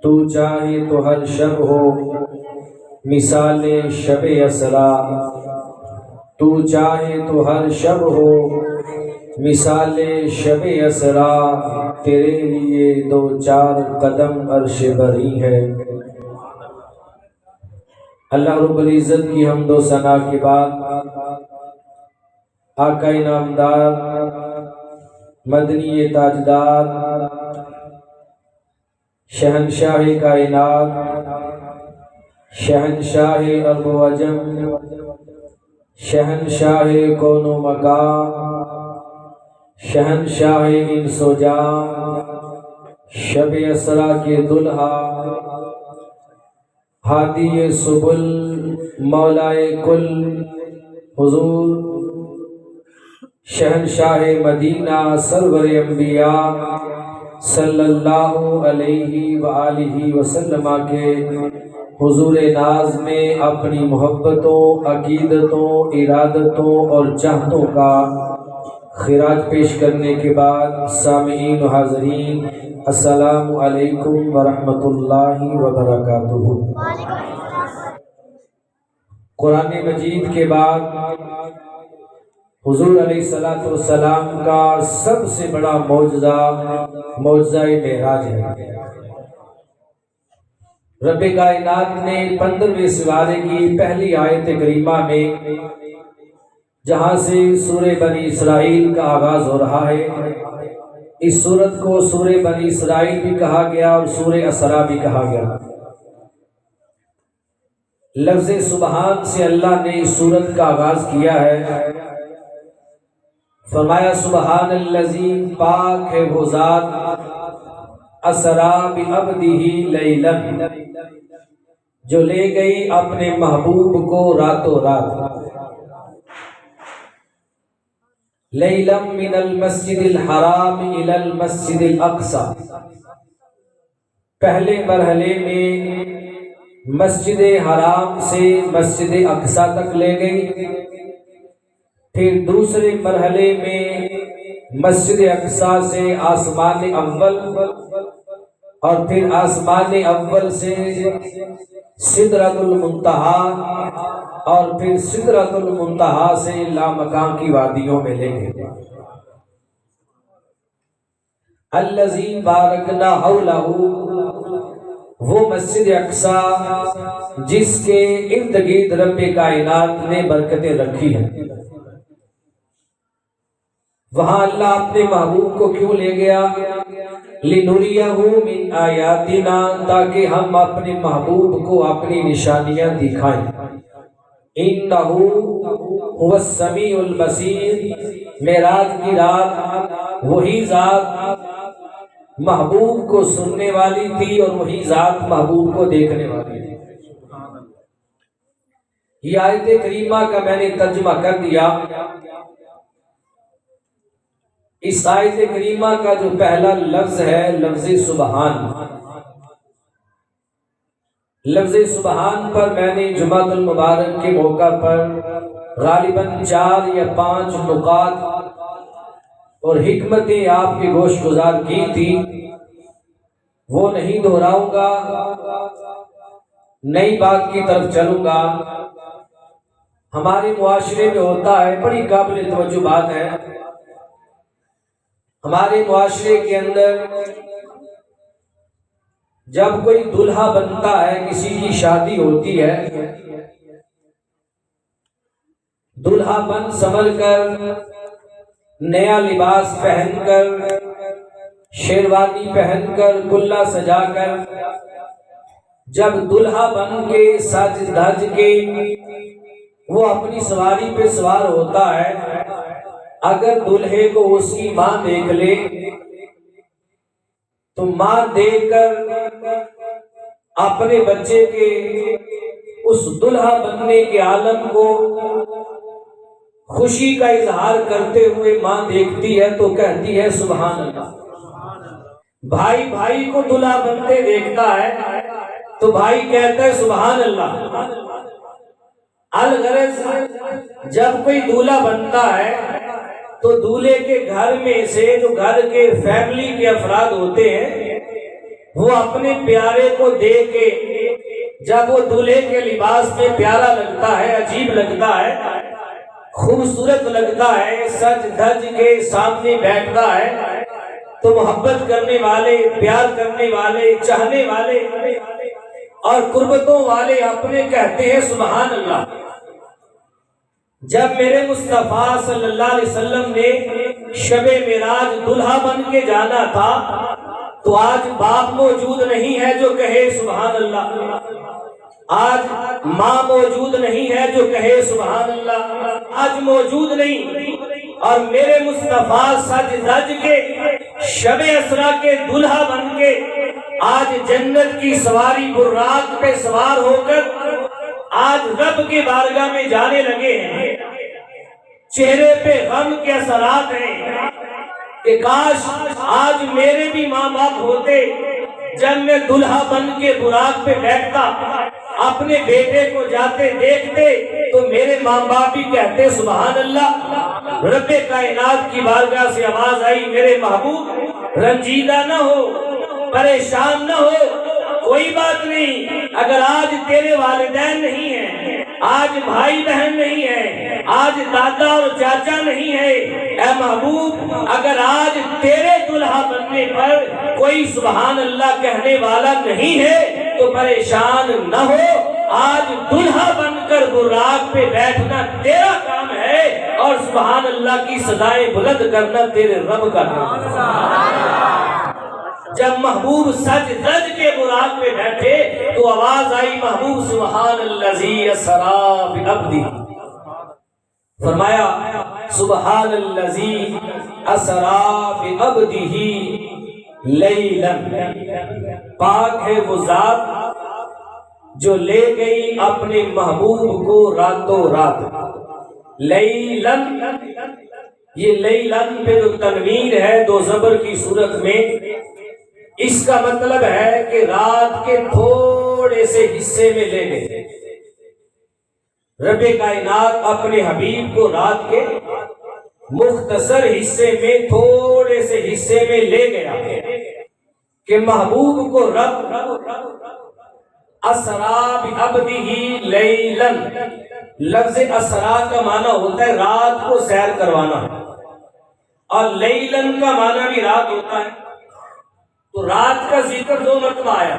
تو چاہے تو ہر شب ہو مثال شب اسرا، تو چاہے تو ہر شب ہو مثال شب اسرا، تیرے لیے دو چار قدم عرش بری ہے۔ اللہ رب العزت کی حمد و ثنا کے بعد آقا انعامدار مدنی تاجدار شہنشاہ کائنات، شہنشاہ ارض و عجم، شہنشاہ کون و مکان، شہنشاہ انس و جان، شب اسرا کے دلہا، ہادی سبل، مولائے کل، حضور شہنشاہ مدینہ سرور انبیاء صلی اللہ علیہ وآلہ وسلم کے حضور ناز میں اپنی محبتوں، عقیدتوں، ارادتوں اور چاہتوں کا خراج پیش کرنے کے بعد سامعین و حاضرین، السلام علیکم ورحمۃ اللہ وبرکاتہ۔ قرآن مجید کے بعد حضور علیہ السلام کا سب سے بڑا معجزہ معراج ہے۔ رب کائنات نے 15ویں سوارے کی پہلی آیت کریمہ میں جہاں سے سورہ بنی اسرائیل کا آغاز ہو رہا ہے، اس سورت کو سورہ بنی اسرائیل بھی کہا گیا اور سورہ اسرا بھی کہا گیا۔ لفظ سبحان سے اللہ نے اس سورت کا آغاز کیا ہے، فرمایا سبحان الذی، پاک ہے وہ ذات، اسرا بعبدہ لیلا، جو لے گئی اپنے محبوب کو راتوں رات، لیلا من المسجد الحرام الی المسجد الاقصی، پہلے مرحلے میں مسجد حرام سے مسجد اقصی تک لے گئی، پھر دوسرے مرحلے میں مسجد اقصی سے آسمان اول، اور پھر آسمان اول سے سدرۃ المنتہا، اور پھر سدرۃ المنتہا سے لامکان کی وادیوں میں لے گئے۔ الذی بارکنا حولہ، وہ مسجد اقصی جس کے ارد گرد رب کائنات نے برکتیں رکھی ہیں۔ وہاں اللہ اپنے محبوب کو کیوں لے گیا؟ لِنُرِيَهُ مِنْ آیَاتِنَا، تاکہ ہم اپنے محبوب کو اپنی نشانیاں دکھائیں۔ إِنَّهُ هُوَ السَّمِيعُ الْبَصِيرُ، معراج کی رات وہی ذات محبوب کو سننے والی تھی اور وہی ذات محبوب کو دیکھنے والی تھی۔ یہ آیت کریمہ کا میں نے ترجمہ کر دیا۔ اس آیت کریمہ کا جو پہلا لفظ ہے لفظ سبحان، لفظ سبحان پر میں نے جمعۃ المبارک کے موقع پر غالباً 4 یا 5 نکات اور حکمتیں آپ کی گوش گزار کی تھی، وہ نہیں دہراؤں گا، نئی بات کی طرف چلوں گا۔ ہمارے معاشرے میں ہوتا ہے، بڑی قابل توجہ بات ہے، ہمارے معاشرے کے اندر جب کوئی دلہا بنتا ہے، کسی کی شادی ہوتی ہے، دلہا بن سنور کر، نیا لباس پہن کر، شیروانی پہن کر، گلہ سجا کر، جب دلہا بن کے سج دھج کے وہ اپنی سواری پہ سوار ہوتا ہے، اگر دلہے کو اس کی ماں دیکھ لے تو ماں دیکھ کر اپنے بچے کے اس دلہا بننے کے عالم کو خوشی کا اظہار کرتے ہوئے ماں دیکھتی ہے تو کہتی ہے سبحان اللہ۔ بھائی بھائی کو دلہا بنتے دیکھتا ہے تو بھائی کہتا ہے سبحان اللہ۔ الغرض جب کوئی دولہا بنتا ہے تو دولہے کے گھر میں سے جو گھر کے فیملی کے افراد ہوتے ہیں وہ اپنے پیارے کو دیکھ کے جب وہ دولہے کے لباس میں پیارا لگتا ہے، عجیب لگتا ہے، خوبصورت لگتا ہے، سج دھج کے سامنے بیٹھتا ہے، تو محبت کرنے والے، پیار کرنے والے، چاہنے والے اور قربتوں والے اپنے کہتے ہیں سبحان اللہ۔ جب میرے مصطفیٰ صلی اللہ علیہ وسلم نے شب معراج دلہا بن کے جانا تھا تو آج باپ موجود نہیں ہے جو کہے سبحان اللہ، آج ماں موجود نہیں ہے جو کہے سبحان اللہ، آج موجود نہیں، اور میرے مصطفیٰ سج دھج کے شب اسرا کے دلہا بن کے آج جنت کی سواری براق پہ سوار ہو کر آج رب کی بارگاہ میں جانے لگے ہیں۔ چہرے پہ غم کے اثرات ہیں کہ کاش آج میرے بھی ماں باپ ہوتے، جب میں دلہا بن کے براق پہ بیٹھتا اپنے بیٹے کو جاتے دیکھتے تو میرے ماں باپ بھی کہتے سبحان اللہ۔ رب کائنات کی بارگاہ سے آواز آئی، میرے محبوب رنجیدہ نہ ہو، پریشان نہ ہو، کوئی بات نہیں، اگر آج تیرے والدین نہیں ہیں، آج بھائی بہن نہیں ہے، آج دادا اور چاچا نہیں ہے، اے محبوب اگر آج تیرے دلہا بننے پر کوئی سبحان اللہ کہنے والا نہیں ہے تو پریشان نہ ہو، آج دلہا بن کر براق پہ بیٹھنا تیرا کام ہے اور سبحان اللہ کی صدائیں بلند کرنا تیرے رب کا کام ہے۔ جب محبوب سج دھج کے براق پہ بیٹھے تو آواز آئی محبوب سبحان الذی اسری بعبدہ، فرمایا سبحان الذی اسری بعبدہ لیلا، پاک ہے وہ ذات جو لے گئی اپنے محبوب کو راتوں رات۔ لیلن، یہ لیلن پہ جو تنوین ہے دو زبر کی صورت میں، اس کا مطلب ہے کہ رات کے تھوڑے سے حصے میں لے گئے۔ رب کائنات اپنے حبیب کو رات کے مختصر حصے میں، تھوڑے سے حصے میں لے گیا کہ محبوب کو رب اسرا بعبدہ لیلاً، لفظ اسرا کا معنی ہوتا ہے رات کو سیر کروانا، اور لیلاً کا معنی بھی رات ہوتا ہے، تو رات کا ذکر دو مرتبہ آیا۔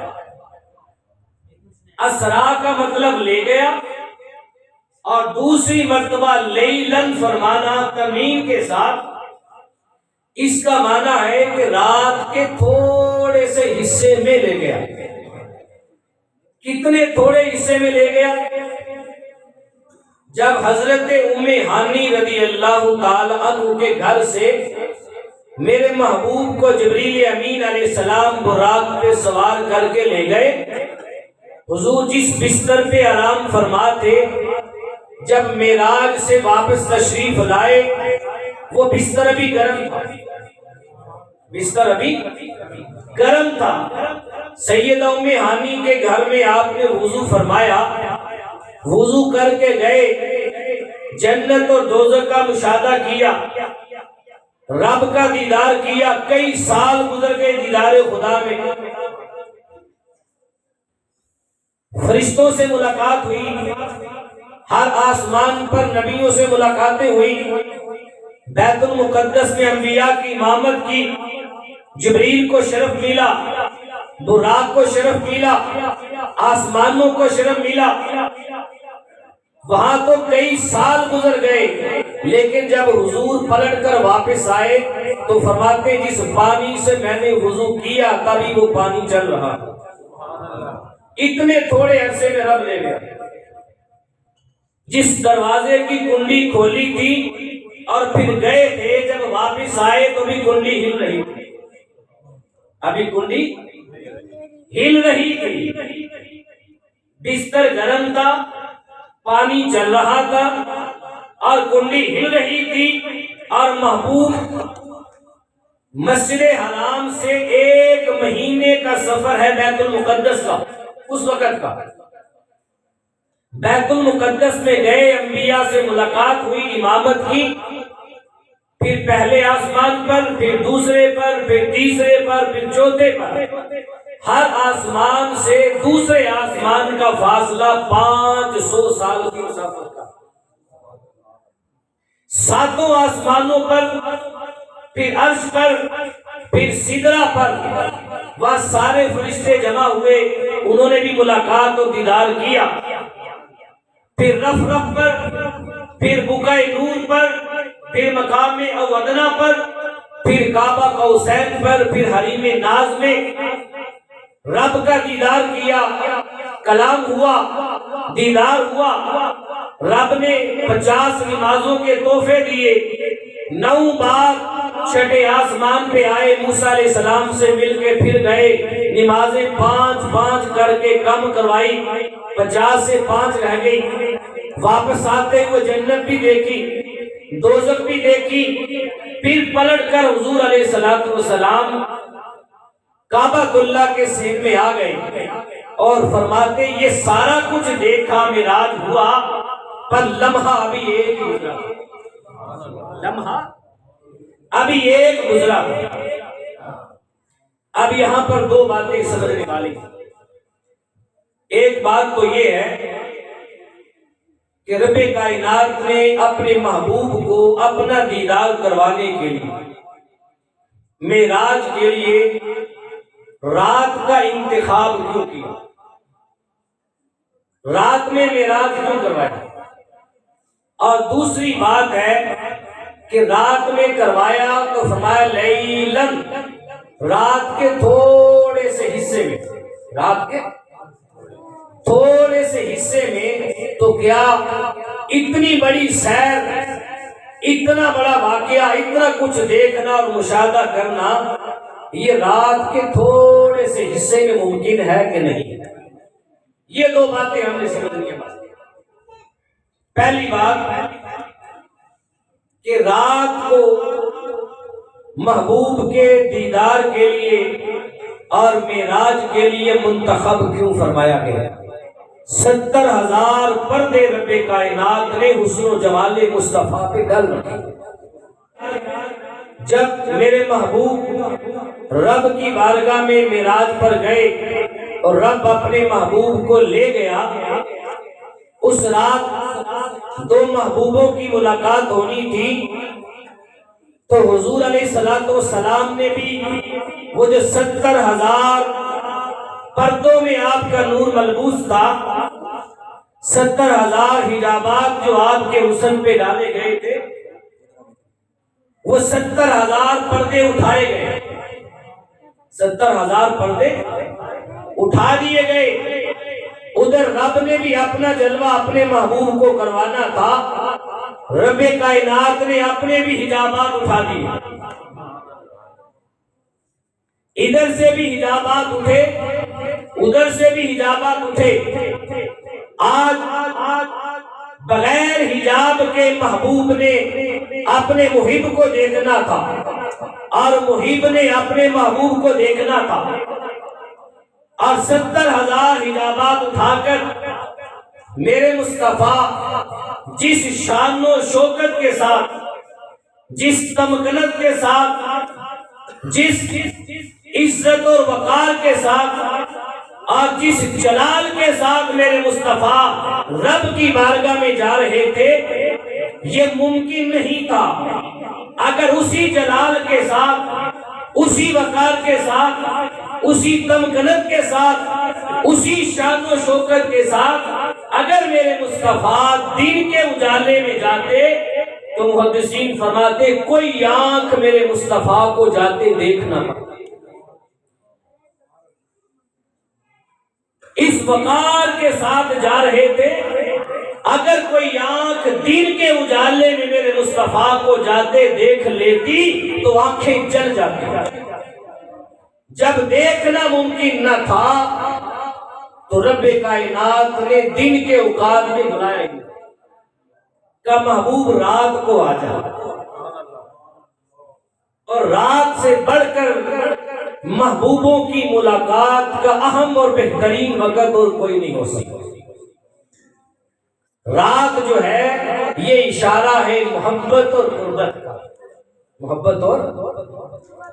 اسرا کا مطلب لے گیا، اور دوسری مرتبہ لیلاً فرمانا تنوین کے ساتھ، اس کا معنی ہے کہ رات کے تھوڑے سے حصے میں لے گیا۔ کتنے تھوڑے حصے میں لے گیا؟ جب حضرت ام ہانی رضی اللہ تعالی عنہ کے گھر سے میرے محبوب کو جبریل امین علیہ السلام براق پہ سوار کر کے لے گئے، حضور جس بستر پہ آرام فرما تھے، جب معراج سے واپس تشریف لائے وہ بستر ابھی گرم تھا، بستر ابھی گرم تھا۔ سیدہ ام ہانی کے گھر میں آپ نے وضو فرمایا، وضو کر کے گئے، جنت اور دوزخ کا مشاہدہ کیا، رب کا دیدار کیا، کئی سال گزر گئے دیدار خدا میں، فرشتوں سے ملاقات ہوئی، ہر آسمان پر نبیوں سے ملاقاتیں ہوئی، بیت المقدس میں انبیاء کی امامت کی، جبریل کو شرف ملا، براق کو شرف ملا، آسمانوں کو شرف ملا، وہاں تو کئی سال گزر گئے، لیکن جب حضور پلٹ کر واپس آئے تو فرماتے جس پانی سے میں نے وضو کیا تبھی وہ پانی چل رہا، اتنے تھوڑے عرصے میں رب لے گیا۔ جس دروازے کی کنڈی کھولی تھی اور پھر گئے تھے، جب واپس آئے تو بھی کنڈی ہل رہی تھی، ابھی کنڈی ہل رہی تھی، بستر گرم تھا، پانی چل رہا تھا اور کنڈی ہل رہی تھی، اور محبوب مسجد حرام سے 1 مہینے کا سفر ہے بیت المقدس کا، اس وقت کا۔ بیت المقدس میں گئے، انبیاء سے ملاقات ہوئی، امامت کی، پھر پہلے آسمان پر، پھر دوسرے پر، پھر تیسرے پر، پھر چوتھے پر، ہر آسمان سے دوسرے آسمان کا فاصلہ 500 سال کی مسافت کا، 7 آسمانوں پر، پھر عرش پر، پھر سدرہ پر، وہاں سارے فرشتے جمع ہوئے، انہوں نے بھی ملاقات و دیدار کیا، پھر رف رف پر، پھر بقعہ نور پر، پھر مقام ادنا پر، پھر کعبہ قوسین پر، پھر حریم ناز میں رب کا دیدار کیا، کلام ہوا، دیدار ہوا، رب نے 50 نمازوں کے تحفے دیے، 9 بار چھٹے آسمان پہ آئے، موسیٰ علیہ السلام سے مل کے پھر گئے، نمازیں 5 کر کے کم کروائی، 50 سے 5 رہ گئی، واپس آتے ہوئے جنت بھی دیکھی، دوزخ بھی دیکھی، پھر پلٹ کر حضور علیہ السلام کعبہ اللہ کے سین میں آ گئے اور فرماتے یہ سارا کچھ دیکھا، معراج ہوا، پر لمحہ ابھی ایک گزرا، لمحہ ابھی ایک گزرا۔ اب یہاں پر 2 باتیں سمجھنے والی، ایک بات تو یہ ہے کہ رب کائنات نے اپنے محبوب کو اپنا دیدار کروانے کے لیے معراج کے لیے رات کا انتخاب کیوں کیا، رات میں معراج کیوں کروایا، اور دوسری بات ہے کہ رات میں کروایا تو فرمایا لیلن، رات کے تھوڑے سے حصے میں، رات کے تھوڑے سے حصے میں، تو کیا اتنی بڑی سیر، اتنا بڑا واقعہ، اتنا کچھ دیکھنا اور مشاہدہ کرنا یہ رات کے تھوڑے سے حصے میں ممکن ہے کہ نہیں؟ یہ 2 باتیں ہم نے سمجھنی ہیں۔ پہلی بات کہ رات کو محبوب کے دیدار کے لیے اور معراج کے لیے منتخب کیوں فرمایا گیا؟ 70,000 پردے رب کائنات نے حسن و جمال مصطفیٰ پہ ڈال رکھے۔ جب میرے محبوب رب کی بارگاہ میں معراج پر گئے اور رب اپنے محبوب کو لے گیا، اس رات 2 محبوبوں کی ملاقات ہونی تھی، تو حضور علیہ السلام نے بھی وہ جو 70,000 پردوں میں آپ کا نور ملبوس تھا، 70,000 حجابات جو آپ کے حسن پہ ڈالے گئے تھے، وہ 70,000 پردے اٹھائے گئے، 70,000 پردے اٹھا دیے گئے۔ ادھر رب نے بھی اپنا جلوہ اپنے محبوب کو کروانا تھا، رب کائنات نے اپنے بھی حجابات اٹھا دیے، ادھر سے بھی حجابات اٹھے، ادھر سے بھی حجابات اٹھے۔ آج بغیر حجاب کے محبوب نے اپنے محب کو دیکھنا تھا اور محب نے اپنے محبوب کو دیکھنا تھا، اور 70,000 حجابات اٹھا کر میرے مصطفیٰ جس شان و شوکت کے ساتھ، جس تمکنت کے ساتھ، جس عزت اور وقار کے ساتھ اور جس جلال کے ساتھ میرے مصطفیٰ رب کی بارگاہ میں جا رہے تھے، یہ ممکن نہیں تھا اگر اسی جلال کے ساتھ، اسی وقار کے ساتھ، اسی تمکنت کے ساتھ، اسی شان و شوکت کے ساتھ اگر میرے مصطفیٰ دین کے اجالے میں جاتے تو محدثین فرماتے کوئی آنکھ میرے مصطفیٰ کو جاتے دیکھنا پڑتا۔ اس وقار کے ساتھ جا رہے تھے، اگر کوئی آنکھ دین کے اجالے میں میرے مصطفیٰ کو جاتے دیکھ لیتی تو آنکھیں جل جاتی۔ جب دیکھنا ممکن نہ تھا تو رب کائنات نے دن کے اوقات میں بلایا کہ محبوب رات کو آ جا، اور رات سے بڑھ کر محبوبوں کی ملاقات کا اہم اور بہترین وقت اور کوئی نہیں ہو سکتا۔ رات جو ہے یہ اشارہ ہے محبت اور قربت کا، محبت اور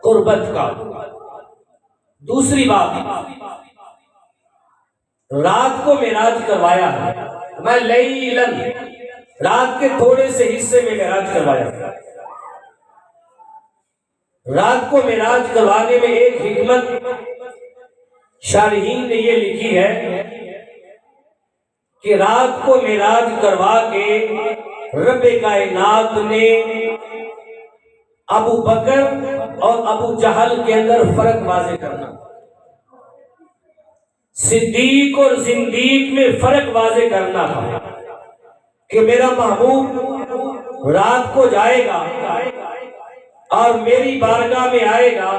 قربت کا۔ دوسری بات، رات کو معراج کروایا ہے، میں لیلن، رات کے تھوڑے سے حصے میں معراج کروایا ہے۔ رات کو معراج کروانے میں ایک حکمت شارحین نے یہ لکھی ہے کہ رات کو معراج کروا کے رب کائنات نے ابو بکر اور ابو جہل کے اندر فرق واضح کرنا، صدیق اور زندیق میں فرق واضح کرنا تھا کہ میرا محبوب رات کو جائے گا اور میری بارگاہ میں آئے گا،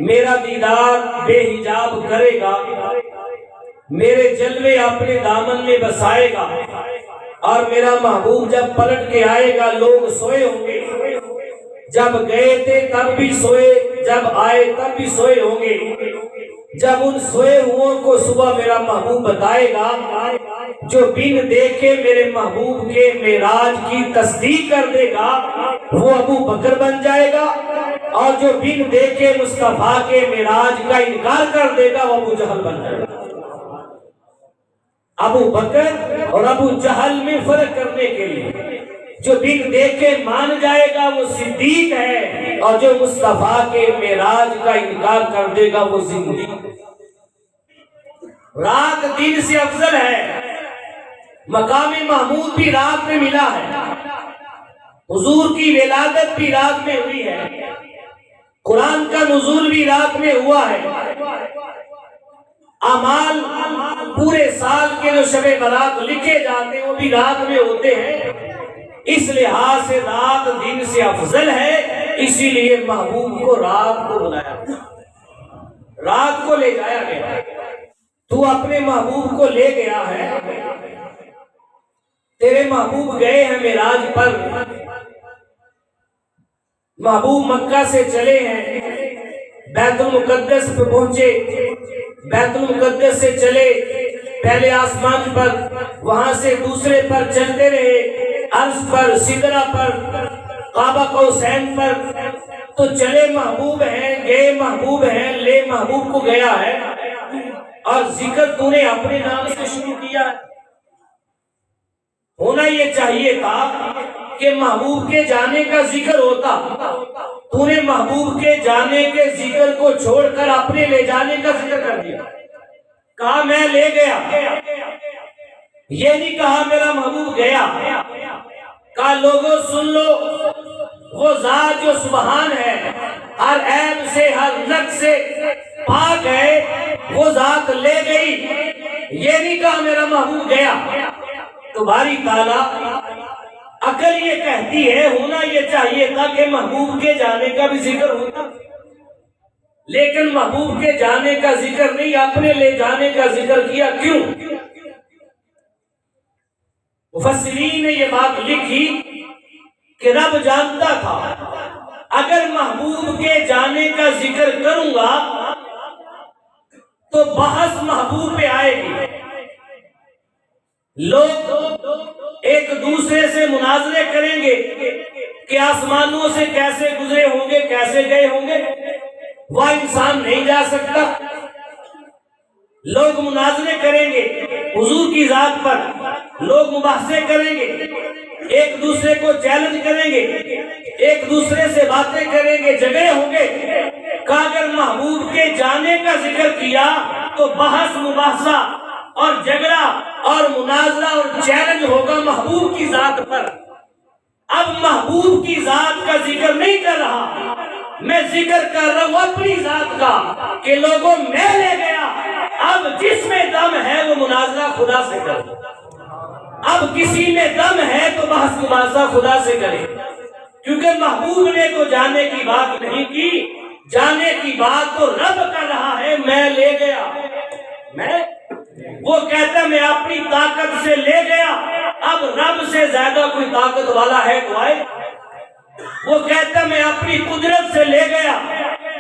میرا دیدار بے حجاب کرے گا، میرے جلوے اپنے دامن میں بسائے گا، اور میرا محبوب جب پلٹ کے آئے گا لوگ سوئے ہوں گے، جب گئے تھے تب بھی سوئے، جب آئے تب بھی سوئے ہوں گے، جب ان سوئے ہوں کو صبح میرا محبوب بتائے گا، جو بن دیکھے میرے محبوب کے معراج کی تصدیق کر دے گا وہ ابو بکر بن جائے گا، اور جو بن دیکھے مصطفیٰ کے معراج کا انکار کر دے گا وہ ابو جہل بن جائے گا۔ ابو بکر اور ابو جہل میں فرق کرنے کے لیے جو بن دیکھے مان جائے گا وہ صدیق ہے، اور جو مصطفیٰ کے معراج کا انکار کر دے گا وہ زندیق ہے۔ رات دن سے افضل ہے، مقام محمود بھی رات میں ملا ہے، حضور کی ولادت بھی رات میں ہوئی ہے، قرآن کا نزول بھی رات میں ہوا ہے، اعمال پورے سال کے جو شب برات لکھے جاتے ہیں وہ بھی رات میں ہوتے ہیں۔ اس لحاظ سے رات دن سے افضل ہے، اسی لیے محبوب کو رات کو بلایا، رات کو لے جایا گیا۔ تو اپنے محبوب کو لے گیا ہے، تیرے محبوب گئے ہیں معراج پر، محبوب مکہ سے چلے ہیں، بیت المقدس پہ پہنچے، بیت المقدس سے چلے پہلے آسمان پر، وہاں سے دوسرے پر چلتے رہے، عرش پر، سدرہ پر، کعبہ قوسین پر، تو چلے محبوب ہیں، گئے محبوب ہیں، لے محبوب کو گیا ہے، اور ذکر تو نے اپنے نام سے شروع کیا ہے۔ ہونا یہ چاہیے تھا کہ محبوب کے جانے کا ذکر ہوتا، تو نے محبوب کے جانے کے ذکر کو چھوڑ کر اپنے لے جانے کا ذکر کر دیا، کہا میں لے گیا، یہ نہیں کہا میرا محبوب گیا، کہا لوگوں سن لو، وہ ذات جو سبحان ہے، ہر عیب سے ہر نقص سے پاک ہے، وہ ذات لے گئی، یہ نہیں کہا میرا محبوب گیا۔ تو باری تعالیٰ عقل یہ کہتی ہے ہونا یہ چاہیے تھا کہ محبوب کے جانے کا بھی ذکر ہوتا، لیکن محبوب کے جانے کا ذکر نہیں، اپنے لے جانے کا ذکر کیا۔ کیوں؟ مفسرین نے یہ بات لکھی کہ رب جانتا تھا اگر محبوب کے جانے کا ذکر کروں گا تو بحث محبوب پہ آئے گی، لوگ ایک دوسرے سے مناظرے کریں گے کہ آسمانوں سے کیسے گزرے ہوں گے، کیسے گئے ہوں گے، وہ انسان نہیں جا سکتا۔ لوگ مناظرے کریں گے حضور کی ذات پر، لوگ مباحثے کریں گے، ایک دوسرے کو چیلنج کریں گے، ایک دوسرے سے باتیں کریں گے، جھگڑے ہوں گے۔ کہ اگر محبوب کے جانے کا ذکر کیا تو بحث، مباحثہ اور جھگڑا اور مناظرہ اور چیلنج ہوگا محبوب کی ذات پر۔ اب محبوب کی ذات کا ذکر نہیں کر رہا، میں ذکر کر رہا ہوں اپنی ذات کا کہ لوگوں میں لے گیا۔ اب جس میں دم ہے وہ مناظرہ خدا سے کرے، اب کسی میں دم ہے تو بحث مباحثہ خدا سے کرے، کیونکہ محبوب نے تو جانے کی بات نہیں کی، جانے کی بات تو رب کر رہا ہے، میں لے گیا۔ وہ کہتا ہے میں اپنی طاقت سے لے گیا، اب رب سے زیادہ کوئی طاقت والا ہے تو آئے۔ وہ کہتا ہے میں اپنی قدرت سے لے گیا،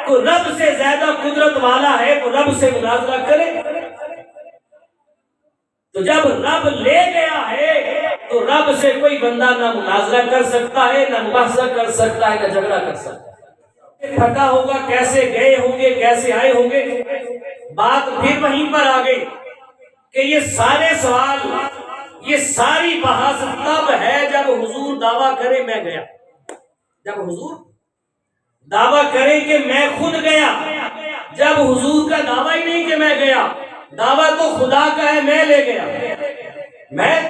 تو رب سے زیادہ قدرت والا ہے تو رب سے مناظرہ کرے۔ تو جب رب لے گیا ہے تو رب سے کوئی بندہ نہ مناظرہ کر سکتا ہے، نہ مباحثہ کر سکتا ہے، نہ جھگڑا کر سکتا ہے۔ پھٹا ہوگا، کیسے گئے ہوں گے، کیسے آئے ہوں گے. بات پھر وہیں پر آ گئی کہ یہ سارے سوال، یہ ساری بحث تب ہے جب حضور دعویٰ کرے میں گیا. جب حضور دعویٰ کرے کہ میں خود گیا. جب حضور کا دعویٰ ہی نہیں کہ میں گیا، دعویٰ تو خدا کا ہے میں لے گیا. میں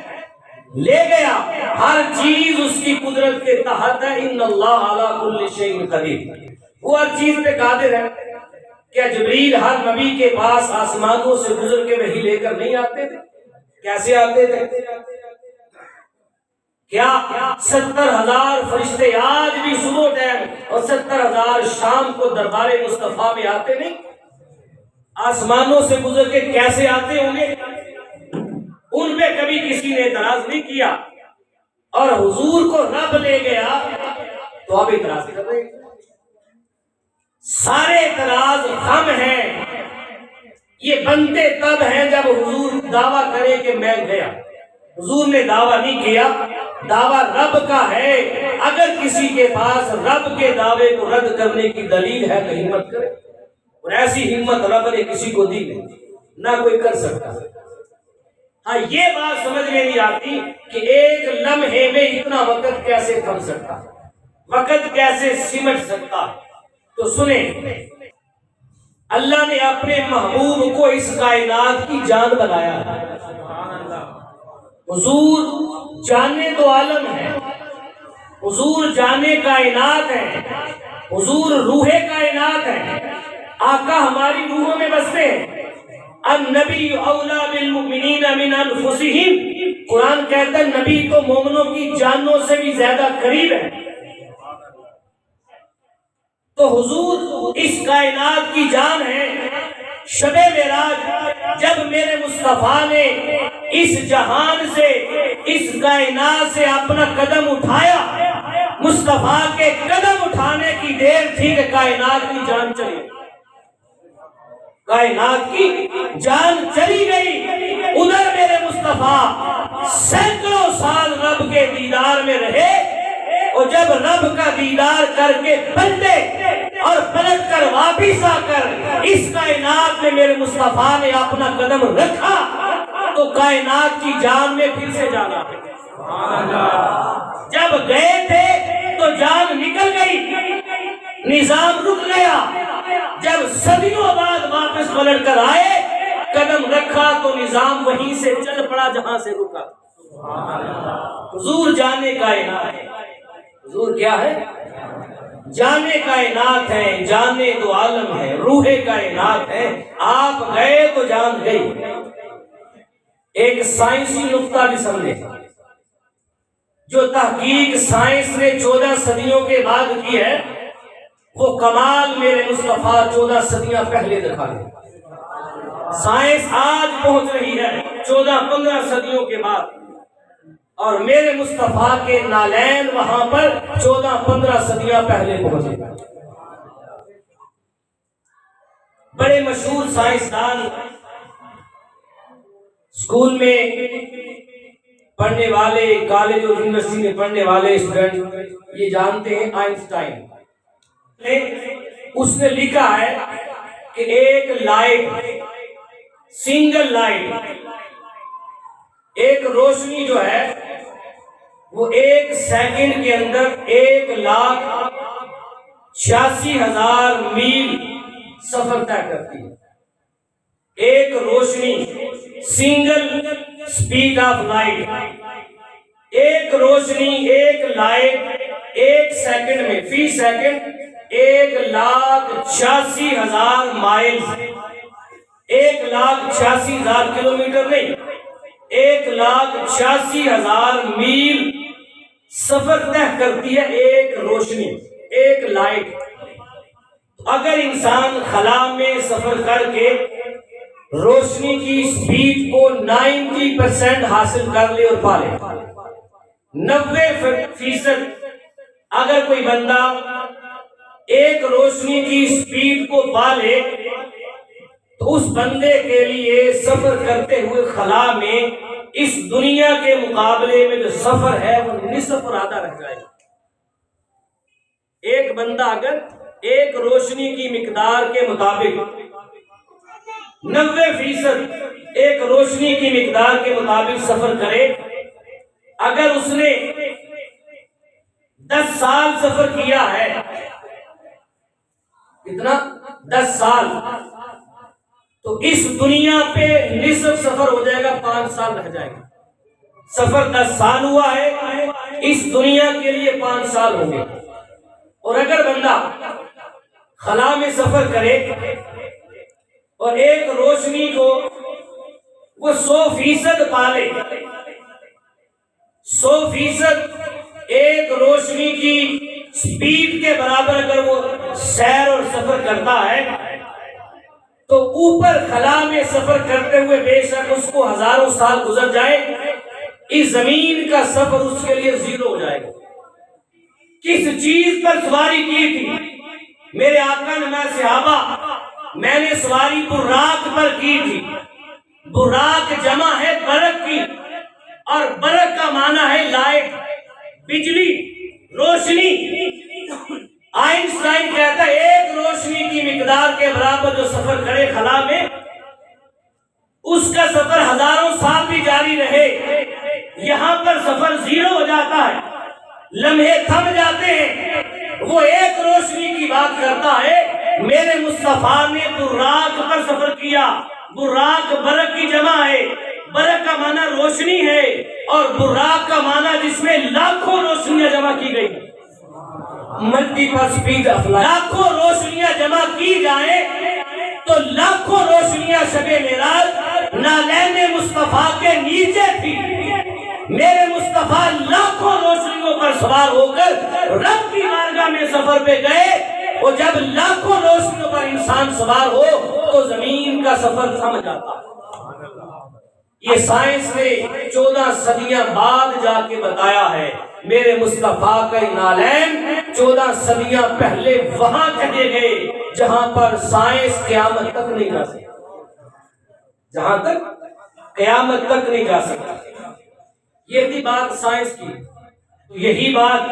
لے گیا، ہر چیز اس کی قدرت کے تحت ہے. ان اللہ علی کل شیء قدیر، وہ ہر چیز پہ قادر ہے. کیا جبریل ہر نبی کے پاس آسمانوں سے گزر کے وحی لے کر نہیں آتے تھے؟ کیسے آتے تھے؟ کیا 70,000 فرشتے آج بھی صبح ٹائم اور 70,000 شام کو دربار مصطفیٰ میں آتے نہیں؟ آسمانوں سے گزر کے کیسے آتے ہوں گے؟ ان پہ کبھی کسی نے اعتراض نہیں کیا. اور حضور کو رب لے گیا تو آپ اعتراض کر رہے ہیں. سارے اعتراض ہم ہیں. یہ بنتے تب ہیں جب حضور دعویٰ کرے کہ میں گیا. حضور نے دعویٰ نہیں کیا، دعویٰ رب کا ہے. اگر کسی کے پاس رب کے دعوے کو رد کرنے کی دلیل ہے تو ہمت کرے، اور ایسی ہمت رب نے کسی کو دی نہیں، نہ کوئی کر سکتا. ہاں یہ بات سمجھ میں نہیں آتی کہ ایک لمحے میں اتنا وقت کیسے تھم سکتا، وقت کیسے سمٹ سکتا. تو سنیں، اللہ نے اپنے محبوب کو اس کائنات کی جان بنایا ہے. حضور جانے دو عالم ہے، حضور جانے کائنات ہے، حضور روح کائنات ہے. آقا ہماری روحوں میں بستے ہیں. النبی اولا بالمؤمنین من انفسہم، قرآن کہتا ہے نبی تو مومنوں کی جانوں سے بھی زیادہ قریب ہے. تو حضور اس کائنات کی جان ہے. شب معراج جب میرے مصطفیٰ نے اس جہان سے، اس کائنات سے اپنا قدم اٹھایا، مصطفیٰ کے قدم اٹھانے کی دیر تھی کہ کائنات کی جان چلی. کائنات کی جان چلی گئی. ادھر میرے مصطفیٰ سینکڑوں سال رب کے دیدار میں رہے، اور جب رب کا دیدار کر کے پلٹے اور پلٹ کر واپس آ کر اس کائنات میں میرے مصطفیٰ نے اپنا قدم رکھا تو کائنات کی جان میں پھر سے جانا. جب گئے تھے تو جان نکل گئی، نظام رک گیا. جب صدیوں بعد واپس پلٹ کر آئے، قدم رکھا تو نظام وہیں سے چل پڑا جہاں سے رکا. حضور جانے کائنات ہے. حضور کیا ہے؟ جانے کائنات ہے، جانے دو عالم ہے، روح کائنات ہے. آپ گئے تو جان گئی. ایک سائنسی نقطہ بھی سمجھے، جو تحقیق سائنس نے 14 صدیوں کے بعد کی ہے، وہ کمال میرے مصطفیٰ 14 صدیاں پہلے دکھا دے. سائنس آج پہنچ رہی ہے 14-15 صدیوں کے بعد، اور میرے مصطفیٰ کے نالین وہاں پر 14-15 صدیاں پہلے پہنچے. بڑے مشہور سائنسدان، اسکول میں پڑھنے والے، کالج اور یونیورسٹی میں پڑھنے والے اسٹوڈنٹ یہ جانتے ہیں. آئنسٹائن اس نے لکھا ہے کہ ایک لائٹ، سنگل لائٹ، ایک روشنی جو ہے وہ 1 سیکنڈ کے اندر 1,86,000 میل سفر طے کرتی ہے. ایک روشنی، سنگل سپیڈ آف لائٹ، ایک روشنی، ایک لائٹ 1 سیکنڈ میں، فی سیکنڈ 1,86,000 مائل، 1,86,000 کلومیٹر نہیں، 1,86,000 میل سفر طے کرتی ہے ایک روشنی، ایک لائٹ. اگر انسان خلا میں سفر کر کے روشنی کی سپیڈ کو 90% حاصل کر لے اور پا لے، 90%، اگر کوئی بندہ ایک روشنی کی سپیڈ کو پا لے تو اس بندے کے لیے سفر کرتے ہوئے خلا میں اس دنیا کے مقابلے میں جو سفر ہے وہ نصف اور آدھا رہ جائے گا. ایک بندہ اگر ایک روشنی کی مقدار کے مطابق 90% ایک روشنی کی مقدار کے مطابق سفر کرے، اگر اس نے 10 سال سفر کیا ہے، کتنا 10 سال، تو اس دنیا پہ نصف سفر ہو جائے گا، 5 سال رہ جائے گا۔ سفر 10 سال ہوا ہے، اس دنیا کے لیے 5 سال ہوں گے۔ اور اگر بندہ خلا میں سفر کرے اور ایک روشنی کو وہ 100% پالے، 100% ایک روشنی کی سپیڈ کے برابر اگر وہ سیر اور سفر کرتا ہے، تو اوپر خلا میں سفر کرتے ہوئے بے شک اس کو ہزاروں سال گزر جائے، اس زمین کا سفر اس کے لیے 0 ہو جائے گا۔ کس چیز پر سواری کی تھی میرے آقا نے؟ میں صحابہ، میں نے سواری براق پر کی تھی۔ براق جمع ہے برق کی، اور برق کا معنی ہے لائٹ، بجلی، روشنی۔ آئنسٹائن کہتا ہے ایک روشنی کی مقدار کے برابر جو سفر کرے خلا میں، اس کا سفر ہزاروں سال بھی جاری رہے۔ یہاں پر سفر 0 ہو جاتا ہے، لمحے تھم جاتے ہیں۔ وہ ایک روشنی کی بات کرتا ہے، میرے مصطفیٰ نے براق پر سفر کیا۔ براق برق کی جمع ہے، برق کا معنی روشنی ہے، اور براق کا معنی جس میں لاکھوں روشنیاں جمع کی گئی، ملٹی پر سپیڈ افلائی، لاکھوں روشنیاں جمع کی جائیں تو لاکھوں روشنیاں شب معراج نالین مصطفیٰ کے نیچے تھی۔ میرے مصطفیٰ لاکھوں روشنیوں پر سوار ہو کر رب کی بارگاہ میں سفر پہ گئے، اور جب لاکھوں روشنیوں پر انسان سوار ہو تو زمین کا سفر تھم جاتا ہے۔ یہ سائنس نے 14 صدیاں بعد جا کے بتایا ہے۔ میرے مصطفیٰ کا نالین 14 صدیاں پہلے وہاں چلے گئے جہاں پر سائنس قیامت تک نہیں جا سکتی، جہاں تک قیامت تک نہیں جا سکتی۔ یہ تھی بات سائنس کی۔ یہی بات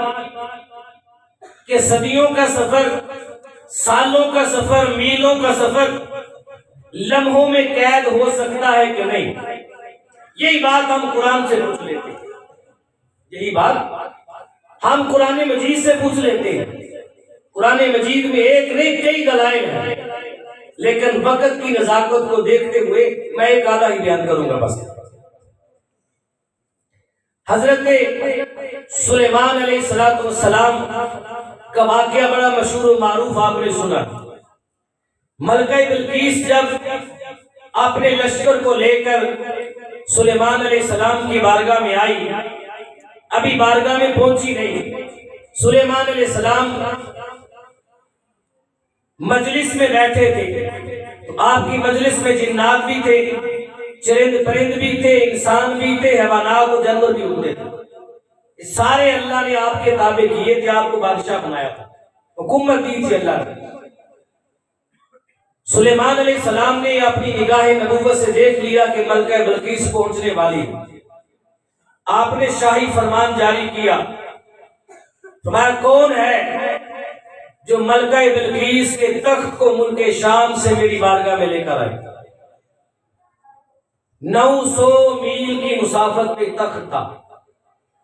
کہ صدیوں کا سفر، سالوں کا سفر، میلوں کا سفر لمحوں میں قید ہو سکتا ہے کہ نہیں، یہی بات ہم قرآن سے پوچھ لیتے ہیں۔ یہی بات ہم قرآن مجید سے پوچھ لیتے ہیں۔ قرآن مجید میں ایک نہیں کئی دلائل ہیں، لیکن وقت کی نزاکت کو دیکھتے ہوئے میں ایک آدھا ہی بیان کروں گا بس۔ حضرت سلیمان علیہ السلام کا واقعہ بڑا مشہور و معروف آپ نے سنا۔ ملکہ بلقیس جب اپنے لشکر کو لے کر سلیمان علیہ السلام کی بارگاہ میں آئی، ابھی بارگاہ میں پہنچی نہیں، سلیمان علیہ السلام مجلس میں بیٹھے تھے، تو آپ کی مجلس میں جنات بھی تھے، چرند پرند بھی تھے، انسان بھی تھے، حیوانات و جانور بھی ہوتے تھے۔ سارے اللہ نے آپ کے تابع کیے تھے، آپ کو بادشاہ بنایا تھا، حکومت دی تھی اللہ نے۔ سلیمان علیہ السلام نے اپنی نگاہ نبوت سے دیکھ لیا کہ ملکہ بلقیس پہنچنے والی۔ آپ نے شاہی فرمان جاری کیا، تمہارا کون ہے جو ملکہ بلقیس کے تخت کو ملک شام سے میری بارگاہ میں لے کر آئے؟ 900 میل کی مسافت پہ تخت تھا۔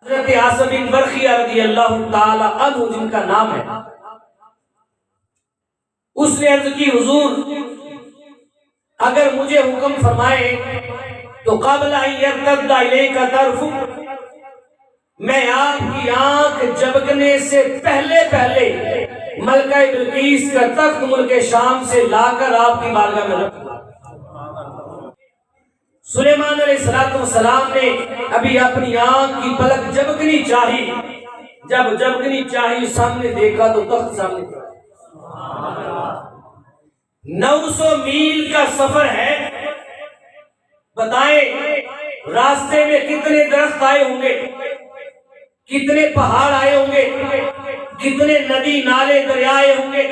حضرت عاصم بن برخیہ رضی اللہ تعالی عنہ جن کا نام ہے، اس نے عرض کی حضور اگر مجھے حکم فرمائے تو قبل ان یرتد الیک طرفک، میں آپ کی آنکھ جھپکنے سے پہلے ملکہ بلقیس کا تخت ملک شام سے لا کر آپ کی بارگاہ میں رکھ دوں۔ سلیمان علیہ السلام نے ابھی اپنی آنکھ کی پلک جھپکنی چاہی، جب جھپکنی چاہی سامنے دیکھا تو تخت سامنے تھا۔ 900 میل کا سفر ہے، بتائیں راستے میں کتنے درخت آئے ہوں گے، کتنے پہاڑ آئے ہوں گے، کتنے ندی نالے دریا آئے ہوں گے،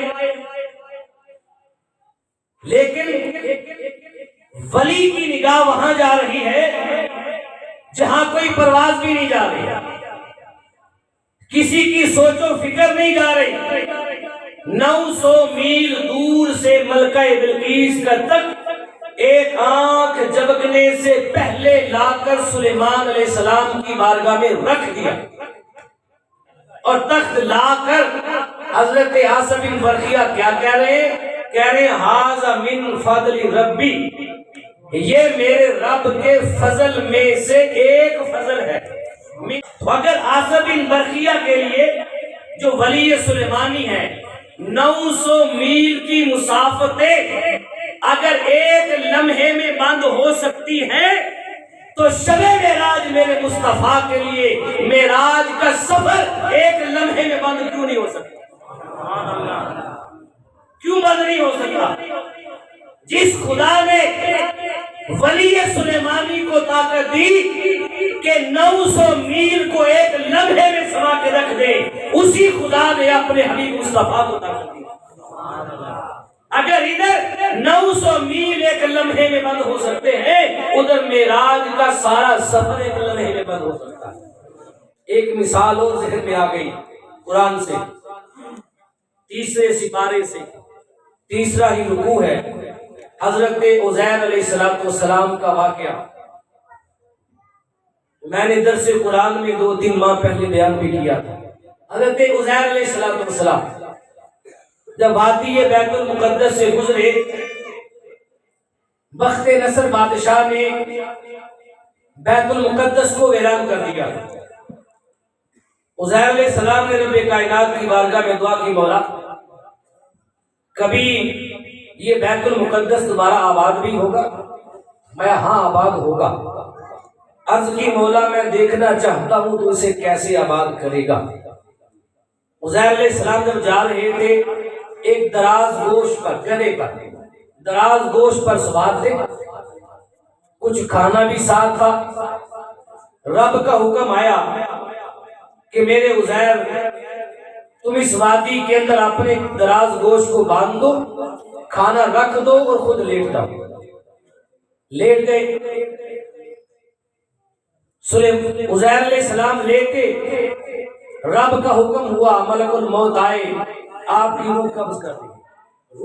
لیکن ولی کی نگاہ وہاں جا رہی ہے جہاں کوئی پرواز بھی نہیں جا رہی، کسی کی سوچ و فکر نہیں جا رہی، 900 میل دور سے ملکہ بلقیس کا تخت ایک آنکھ جھپکنے سے پہلے لا کر سلیمان علیہ السلام کی بارگاہ میں رکھ دیا، اور تخت لا کر حضرت آصف بن برقیہ کیا کہہ رہے ہیں ھذا من فضل ربی، یہ میرے رب کے فضل میں سے ایک فضل ہے۔ اگر آصف بن برقیہ کے لیے جو ولی سلیمانی ہے 900 میل کی مسافتیں اگر ایک لمحے میں بند ہو سکتی ہیں، تو شب معراج میرے مصطفیٰ کے لیے معراج کا سفر ایک لمحے میں بند کیوں نہیں ہو سکتا؟ کیوں بند نہیں ہو سکتا؟ جس خدا نے ولی سلیمانی کو طاقت دی کہ 900 میل کو ایک لمحے میں سما کے رکھ دے، اسی خدا نے اپنے حبیب مصطفیٰ کو طاقت دی۔ اگر ادھر 900 میل ایک لمحے میں بند ہو سکتے ہیں، ادھر معراج کا سارا سفر ایک لمحے میں بند ہو سکتا ہے۔ ایک مثال اور ذہن میں آ گئی قرآن سے، تیسرے سپارے سے، تیسرا ہی رکوع ہے، حضرت عزیر علیہ السلام کا واقعہ۔ میں نے درس قرآن میں 2-3 ماہ پہلے بیان بھی کیا تھا۔ حضرت عزیر علیہ السلام جب وادی بیت المقدس سے گزرے، بخت نصر بادشاہ نے بیت المقدس کو ویران کر دیا۔ عزیر علیہ السلام نے رب کائنات کی بارگاہ میں دعا کی، مولا کبھی یہ بیت المقدس دوبارہ آباد بھی ہوگا؟ میں ہاں آباد ہوگا۔ عرض کی مولا میں دیکھنا چاہتا ہوں تو اسے کیسے آباد کرے گا؟ عزیر علیہ السلام جب جا رہے تھے، ایک دراز گوش پر، گدھے پر، دراز گوش پر سوار تھے، کچھ کھانا بھی ساتھ تھا۔ رب کا حکم آیا کہ میرے عزیر تم اس وادی کے اندر اپنے دراز گوش کو باندھ دو، کھانا رکھ دو اور خود لیٹ جاؤ۔ لیٹ گئے، عزیر علیہ السلام لیٹے، رب کا حکم ہوا ملک الموت آئے، آپ کی روح قبض کر دی۔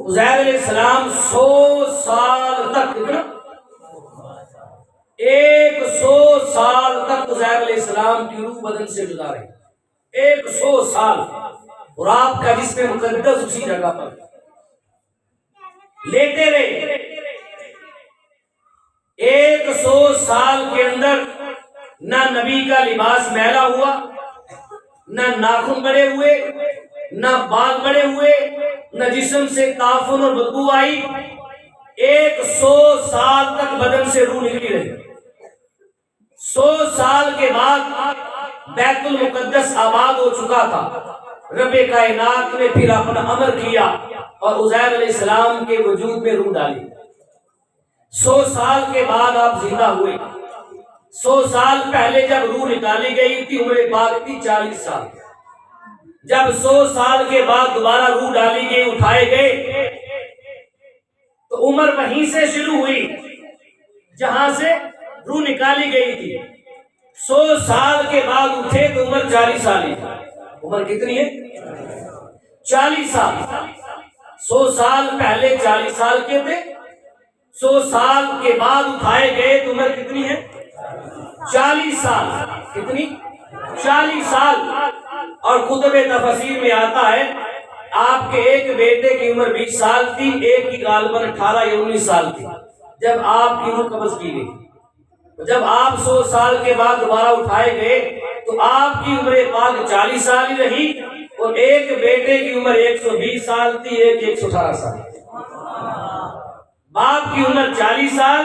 عزیر علیہ السلام 100 سال تک، 100 سال تک عزیر علیہ السلام کی روح بدن سے جدا رہی، 100 سال، اور آپ کا جسم مقدس اسی جگہ پر لیتے رہے۔ 100 سال کے اندر نہ نبی کا لباس میلا ہوا، نہ ناخن بڑے ہوئے، نہ بال بڑے ہوئے، نہ جسم سے تعفن اور بدبو آئی۔ 100 سال تک بدن سے روح نکلی رہی۔ 100 سال کے بعد بیت المقدس آباد ہو چکا تھا۔ رب کائنات نے پھر اپنا امر کیا اور عزیر علیہ السلام کے وجود میں روح ڈالی۔ 100 سال کے بعد آپ زندہ ہوئے۔ 100 سال پہلے جب روح نکالی گئی تھی، عمر پاک تھی 40 سال۔ جب 100 سال کے بعد دوبارہ روح ڈالی گئی، اٹھائے گئے، تو عمر وہیں سے شروع ہوئی جہاں سے روح نکالی گئی تھی۔ 100 سال کے بعد اٹھے تو عمر 40 سال ہی تھی۔ عمر کتنی ہے؟ 40 سال۔ 100 سال پہلے 40 سال کے تھے، 100 سال کے بعد اٹھائے گئے تو عمر کتنی ہے؟ 40 سال۔ کتنی؟ 40 سال۔ اور کتب تفسیر میں آتا ہے آپ کے ایک بیٹے کی عمر 20 سال تھی، ایک کی غالباً 18 یا 19 سال تھی جب آپ کی روح قبض کی گئی۔ جب آپ 100 سال کے بعد دوبارہ اٹھائے گئے تو آپ کی عمر پاک 40 سال ہی رہی، اور ایک بیٹے کی عمر 120 سال تھی، ایک 118 سال۔ باپ کی عمر 40 سال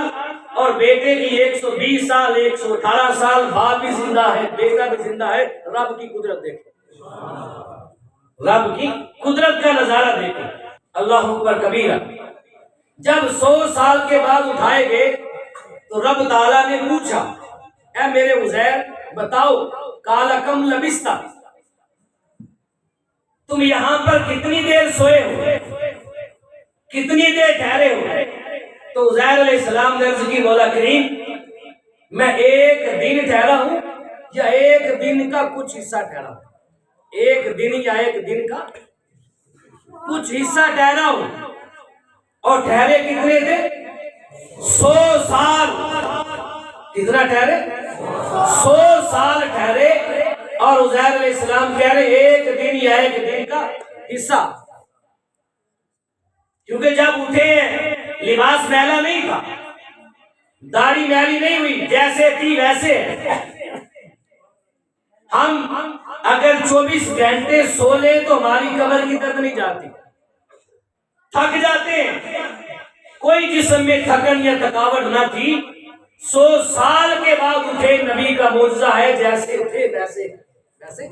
اور بیٹے کی 120 سال، 118 سال۔ باپ بھی زندہ ہے، بیٹا بھی زندہ ہے۔ رب کی قدرت دیکھو، رب کی قدرت کا نظارہ دیکھو، اللہ اکبر کبیرہ۔ جب 100 سال کے بعد اٹھائے گئے تو رب تعالیٰ نے پوچھا، اے میرے عزیر بتاؤ، قال کم لبثت، تم یہاں پر کتنی دیر سوئے ہو، کتنی دیر ٹھہرے ہو؟ تو عزیر علیہ السلام نے عرض کی، مولا کریم میں 1 دن ٹھہرا ہوں یا 1 دن کا کچھ حصہ ٹھہرا ہوں، 1 دن یا 1 دن کا کچھ حصہ ٹھہرا ہوں، اور ٹھہرے کتنے تھے؟ 100 سال۔ کتنا ٹھہرے؟ 100 سال ٹھہرے، اور عزیر علیہ السلام کہہ رہے ایک دن یا ایک دن کا حصہ، کیونکہ جب اٹھے لباس میلا نہیں تھا، داڑھی میلی نہیں ہوئی، جیسے تھی ویسے ہے۔ ہم اگر 24 گھنٹے سو لیں تو ہماری کمر کی درد نہیں جاتی، تھک جاتے ہیں۔ کوئی جسم میں تھکن یا تھکاوٹ نہ تھی۔ 100 سال کے بعد اٹھے، نبی کا معجزہ ہے، جیسے تھے ویسے ویسے۔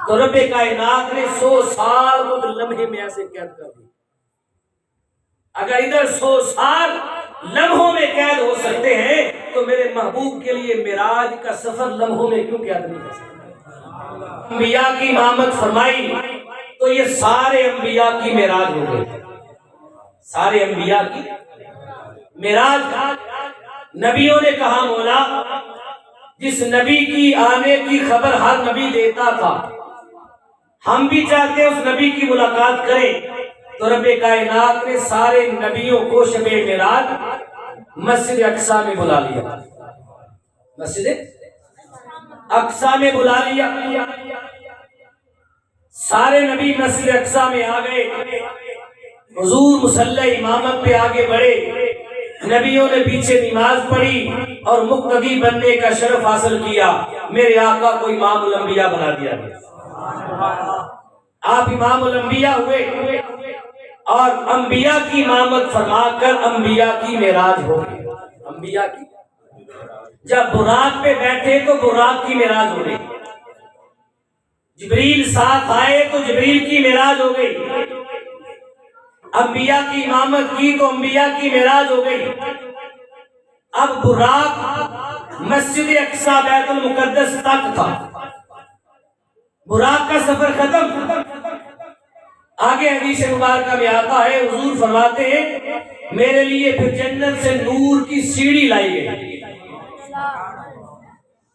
تو رب کائنات نے 100 سال کو لمحے میں ایسے قید کر دی۔ اگر ادھر 100 سال لمحوں میں قید ہو سکتے ہیں تو میرے محبوب کے لیے معراج کا سفر لمحوں میں کیوں قید نہیں کر سکتے؟ انبیاء کی امامت فرمائی تو یہ سارے انبیاء کی معراج ہو گئی، سارے انبیاء کی معراج۔ نبیوں نے کہا مولا جس نبی کی آنے کی خبر ہر نبی دیتا تھا، ہم بھی چاہتے ہیں اس نبی کی ملاقات کریں، تو رب کائنات نے سارے نبیوں کو شب معراج مسجد اقصی میں بلا لیا، مسجد اقصی میں بلا لیا۔ سارے نبی مسجد اقصی میں آ گئے، حضور مصلی امامت پہ آگے بڑھے، نبیوں نے پیچھے نماز پڑھی اور مقتدی بننے کا شرف حاصل کیا۔ میرے آقا کو امام الانبیاء بنا دیا گیا، آپ امام الانبیاء ہوئے، اور انبیاء کی امامت فرما کر انبیاء کی معراج ہو گئی۔ انبیاء کی جب براق پہ بیٹھے تو براق کی معراج ہو گئی، جبریل ساتھ آئے تو جبریل کی معراج ہو گئی، انبیاء کی امامت کی تو انبیاء کی معراج ہو گئی۔ اب براق مسجد اقصی بیت المقدس تک تھا، براق کا سفر ختم۔ آگے حدیث مبارکہ میں آتا ہے، حضور فرماتے ہیں میرے لیے پھر جنت سے نور کی سیڑھی لائی گئی،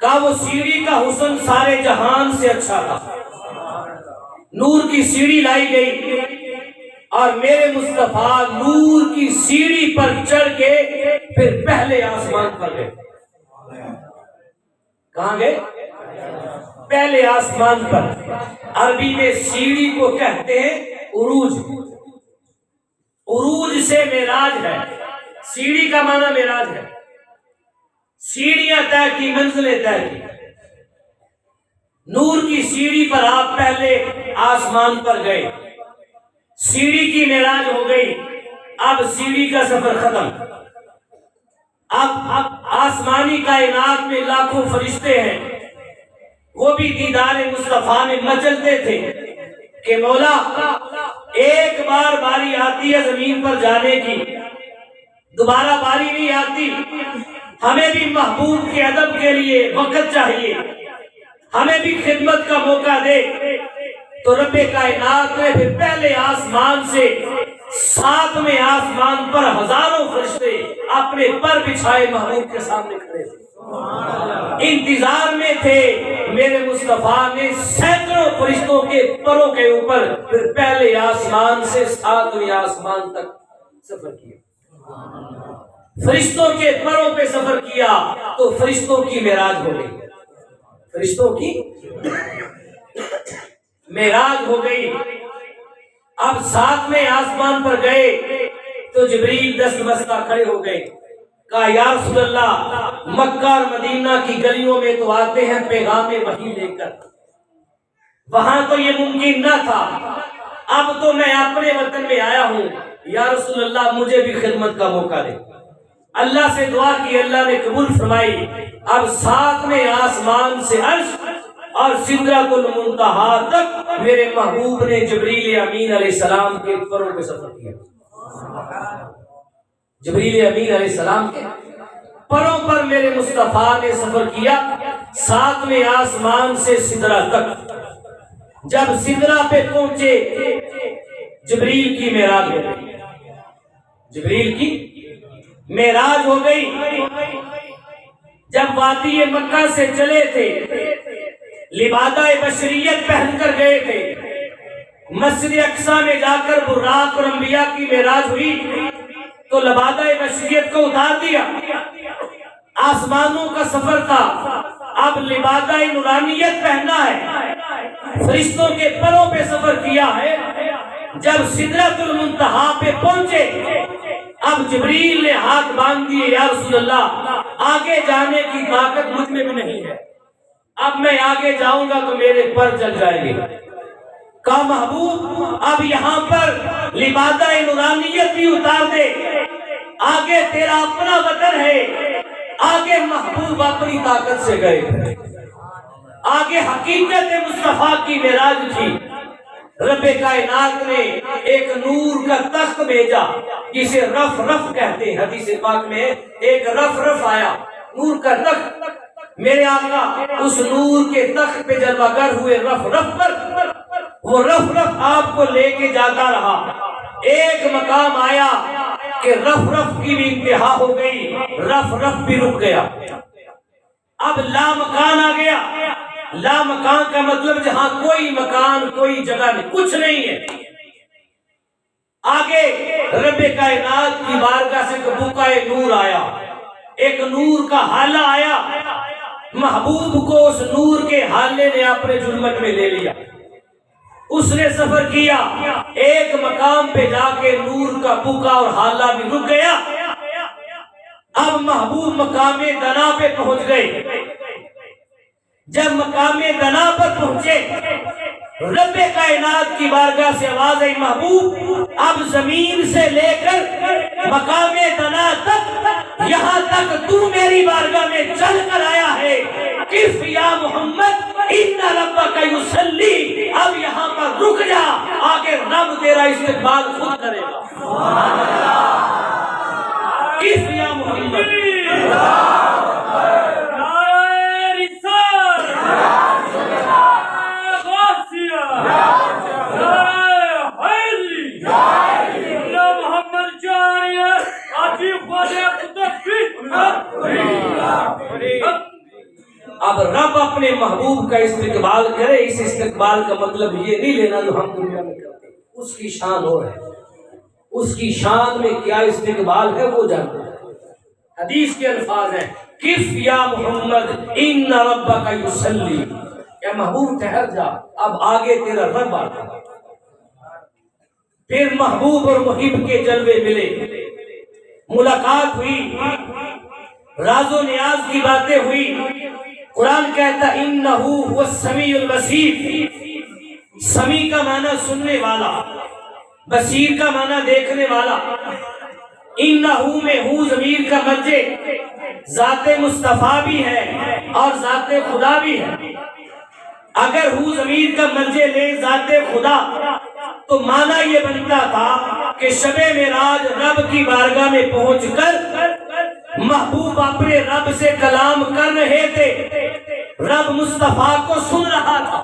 کہا وہ سیڑھی کا حسن سارے جہان سے اچھا تھا۔ نور کی سیڑھی لائی گئی اور میرے مصطفیٰ نور کی سیڑھی پر چڑھ کے پھر پہلے آسمان پر گئے۔ کہاں گئے؟ پہلے آسمان پر۔ عربی میں سیڑھی کو کہتے ہیں عروج، عروج سے معراج ہے، سیڑھی کا معنی معراج ہے، سیڑھیاں طے کی، منزلیں طے کی۔ نور کی سیڑھی پر آپ پہلے آسمان پر گئے، سیڑھی کی معراج ہو گئی، اب سیڑھی کا سفر ختم۔ اب آسمانی کائنات میں لاکھوں فرشتے ہیں، وہ بھی دیدار مصطفیٰ میں مچلتے تھے کہ مولا ایک بار باری آتی ہے زمین پر جانے کی، دوبارہ باری نہیں آتی، ہمیں بھی محبوب کے ادب کے لیے وقت چاہیے، ہمیں بھی خدمت کا موقع دے۔ تو رب کائنات نے پھر پہلے آسمان سے 7ویں آسمان پر ہزاروں فرشتے اپنے پر بچھائے محبوب کے سامنے کھڑے تھے، انتظار میں تھے۔ میرے مصطفیٰ نے سینکڑوں فرشتوں کے پروں کے اوپر پھر پہلے آسمان سے 7ویں آسمان تک سفر کیا، فرشتوں کے پروں پہ سفر کیا، تو فرشتوں کی معراج ہو گئی، فرشتوں کی معراج ہو گئی۔ اب 7ویں آسمان پر گئے تو جبریل دست بستہ کھڑے ہو گئے، کہا یا رسول اللہ مکہ اور مدینہ کی گلیوں میں تو آتے ہیں پیغام وحی لے کر، وہاں تو یہ ممکن نہ تھا، اب تو میں اپنے وطن میں آیا ہوں، یا رسول اللہ مجھے بھی خدمت کا موقع دے۔ اللہ سے دعا کی، اللہ نے قبول فرمائی۔ اب 7ویں آسمان سے عرش اور سدرۃ المنتہا تک میرے محبوب نے جبریل امین علیہ السلام کے پروں پہ سفر کیا، جبریل امین علیہ السلام کے پروں پر میرے مصطفیٰ نے سفر کیا 7ویں آسمان سے سدرہ تک۔ جب سدرہ پہ پہنچے جبریل کی معراج ہو گئی، جبریل کی معراج ہو گئی۔ جب وادی مکہ سے چلے تھے، لبادہ بشریت پہن کر گئے تھے، مسجد اقصی میں جا کر براق اور انبیاء کی معراج ہوئی تو لبادہ بشریت کو اتار دیا، آسمانوں کا سفر تھا، اب لبادہ نورانیت پہننا ہے، فرشتوں کے پروں پہ سفر کیا ہے۔ جب سدرۃ المنتہا پہ پہنچے اب جبریل نے ہاتھ باندھ دیے، یا رسول اللہ آگے جانے کی طاقت مجھ میں بھی نہیں ہے، اب میں آگے جاؤں گا تو میرے پر جل جائیں گے۔ کہا محبوب اب یہاں پر لبادہ نورانیت بھی اتار دے، آگے تیرا اپنا وطن ہے۔ آگے محبوب اپنی طاقت سے گئے، آگے حقیقت مصطفیٰ کی معراج تھی۔ رب کائنات نے ایک نور کا تخت بھیجا جسے رف رف کہتے ہیں، حدیث پاک میں ایک رف رف آیا، نور کا تخت۔ میرے آقا اس نور کے تخت پہ جلوہ گر ہوئے، رف رف پر وہ رف رف آپ کو لے کے جاتا رہا۔ ایک مقام آیا کہ رف رف کی بھی انتہا ہو گئی، رف رف بھی رک گیا، اب لا مکان آ گیا۔ لا مکان کا مطلب جہاں کوئی مکان کوئی جگہ نہیں، کچھ نہیں ہے۔ آگے رب کائنات کی بارگاہ سے بقعہ نور آیا، ایک نور کا حالہ آیا، محبوب کو اس نور کے حالے نے اپنے ظلمت میں لے لیا۔ اس نے سفر کیا، ایک مقام پہ جا کے نور کا بقعہ اور حالہ بھی رک گیا۔ اب محبوب مقام دنا پہ پہنچ گئے۔ جب مقام دنا پر پہنچے رب کائنات کی بارگاہ سے آواز آئی، محبوب اب زمین سے لے کر مقام دنا تک، یہاں تک تو میری بارگاہ میں چل کر آیا ہے، کف یا محمد ان ربک یصلی، اب یہاں پر رک جا، آگے رب تیرا استقبال خود کرے گا۔ کف یا محمد اب رب اپنے محبوب کا استقبال کرے، اس استقبال کا مطلب یہ نہیں لینا جو ہم دنیا میں کرتے ہیں، اس کی شان اور ہے، اس کی شان میں کیا استقبال ہے وہ جانتے ہیں۔ حدیث کے الفاظ ہیں، کف یا محمد ان ربک یصلی، اے محبوب ٹھہر جا، اب آگے تیرا رب آتا ہے۔ پھر محبوب اور محب کے جلوے ملے، ملاقات ہوئی، راز و نیاز کی باتیں ہوئی۔ قرآن کہتا انہ هو السمیع البصیر، سمیع کا معنی سننے والا، بصیر کا معنی دیکھنے والا۔ انہ میں ہو ضمیر کا مرجع ذات مصطفیٰ بھی ہے اور ذات خدا بھی ہے۔ اگر ہو ضمیر کا مرجع لے ذات خدا تو معنی یہ بنتا تھا کہ شب معراج رب کی بارگاہ میں پہنچ کر محبوب اپنے رب سے کلام کر رہے تھے، رب مصطفیٰ کو سن رہا تھا،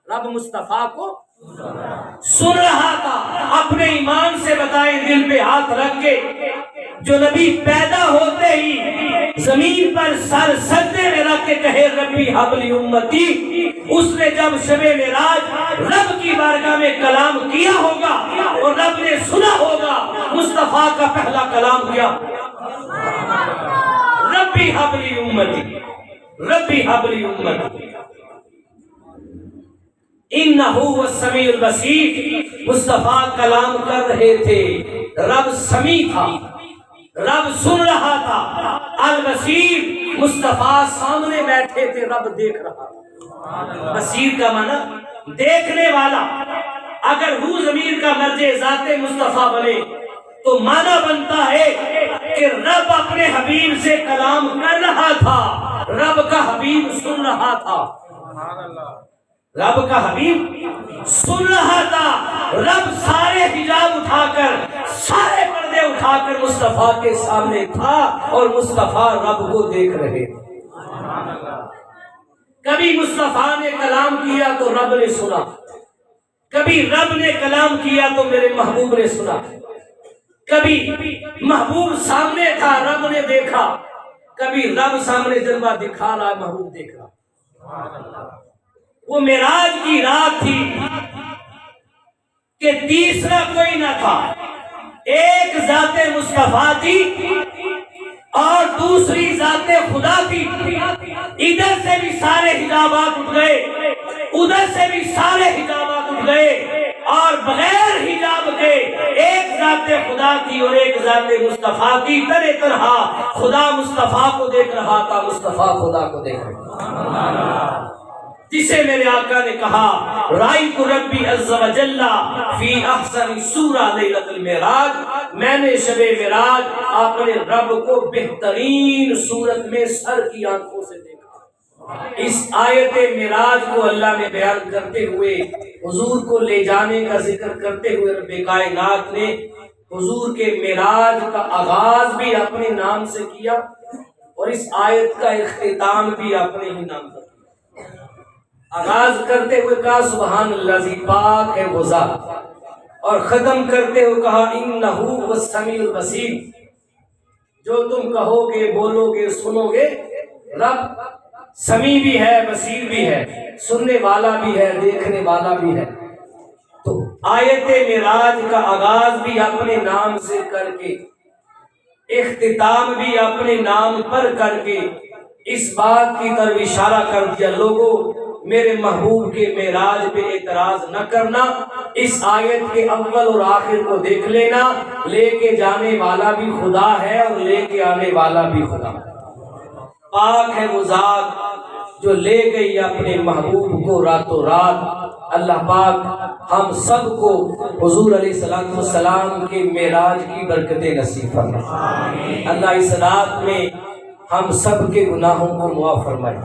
رب مصطفیٰ کو سن رہا تھا۔ اپنے ایمان سے بتائیں، دل پہ ہاتھ رکھ کے، جو نبی پیدا ہوتے ہی زمین پر سر سجدے میں رکھ کے کہے ربی ہب لی امتی، اس نے جب شب معراج رب کی بارگاہ میں کلام کیا ہوگا اور رب نے سنا ہوگا، مصطفیٰ کا پہلا کلام کیا؟ ربی ہب لی امتی، ربی ہب لی امتی۔ انہ هو السمیع البصیر، مصطفیٰ کلام کر رہے تھے، رب سمیع تھا، رب سن رہا تھا۔ البصیر، مصطفیٰ سامنے بیٹھے تھے، رب دیکھ رہا تھا۔ بصیر کا معنی دیکھنے والا۔ اگر ہو ضمیر کا مرجع ذات مصطفیٰ بنے تو معنی بنتا ہے کہ رب اپنے حبیب سے کلام کر رہا تھا، رب کا حبیب سن رہا تھا، رب کا حبیب سن رہا تھا۔ رب سارے حجاب اٹھا کر، سارے پردے اٹھا کر مصطفیٰ کے سامنے تھا اور مصطفیٰ رب کو دیکھ رہے تھے۔ کبھی مصطفیٰ نے کلام کیا تو رب نے سنا، کبھی رب نے کلام کیا تو میرے محبوب نے سنا، کبھی محبوب سامنے تھا رب نے دیکھا، کبھی رب سامنے جلوہ دکھا رہا محبوب دیکھ رہا۔ وہ معراج کی رات تھی، کہ تیسرا کوئی نہ تھا، ایک ذات مصطفیٰ تھی اور دوسری ذات خدا تھی۔ ادھر سے بھی سارے حجابات اٹھ گئے، ادھر سے بھی سارے حجابات اٹھ گئے، اور بغیر حجاب کے ایک ذات خدا تھی اور ایک ذات مصطفیٰ تھی۔ طرح طرح خدا مصطفیٰ کو دیکھ رہا تھا، مصطفیٰ خدا کو دیکھ رہا تھا، جسے میرے آقا نے کہا رأیت ربی عز و جل فی احسن سورہ لیلۃ المعراج، میں نے شب معراج اپنے رب کو بہترین صورت میں سر کی آنکھوں سے دیکھا۔ اس آیت معراج کو اللہ نے بیان کرتے ہوئے، حضور کو لے جانے کا ذکر کرتے ہوئے، رب کائنات نے حضور کے معراج کا آغاز بھی اپنے نام سے کیا اور اس آیت کا اختتام بھی اپنے ہی نام سے کیا۔ آغاز کرتے ہوئے کہا سبحان الذی، پاک ہے وہ ذات، اور ختم کرتے ہوئے کہا انہ هو السمیع البصیر، جو تم کہو گے، بولو گے، سنو گے، رب سمیع بھی ہے، بصیر بھی ہے، سننے والا بھی ہے، دیکھنے والا بھی ہے۔ تو آیت معراج کا آغاز بھی اپنے نام سے کر کے، اختتام بھی اپنے نام پر کر کے اس بات کی طرف اشارہ کر دیا، لوگوں میرے محبوب کے معراج پہ اعتراض نہ کرنا، اس آیت کے اول اور آخر کو دیکھ لینا، لے کے جانے والا بھی خدا ہے اور لے کے آنے والا بھی خدا۔ پاک ہے وہ ذات جو لے گئی اپنے محبوب کو راتوں رات۔ اللہ پاک ہم سب کو حضور علیہ السلام کے معراج کی برکتیں نصیب فرمائے۔ اللہ اس رات میں ہم سب کے گناہوں کو معاف فرمائے۔